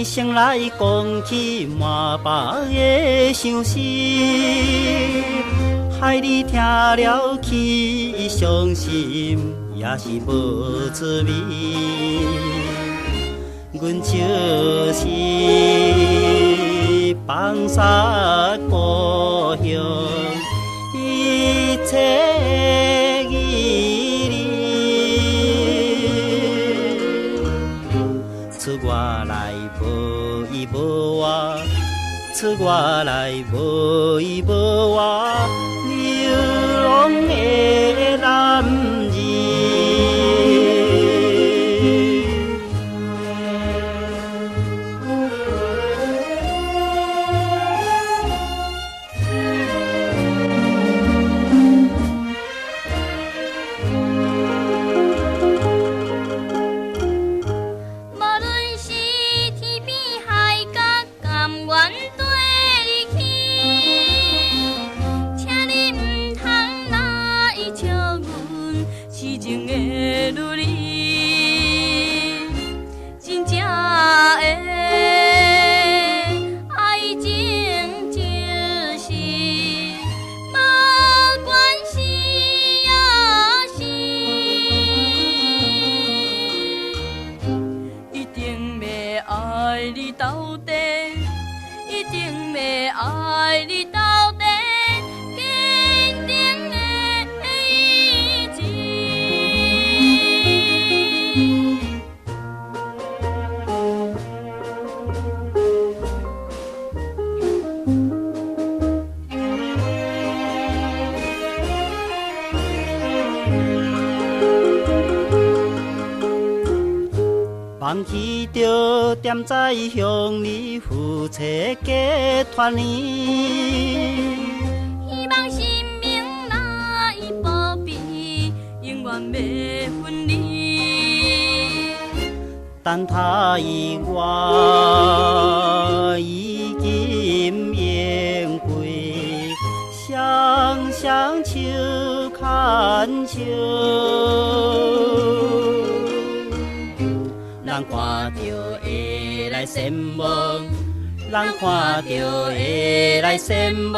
天醒来讲起满腹的相思，害你听了去伤心，也是无滋味。阮就是放煞故乡，一切依你。出外来无依无我，出外来无依无我，流浪的男儿。忘记着踮在向你负责结团圆，希望生命那一步比永远袂分离。等他意外已经远归，双双手牵手。人看到会来羡慕，人看到会来羡慕。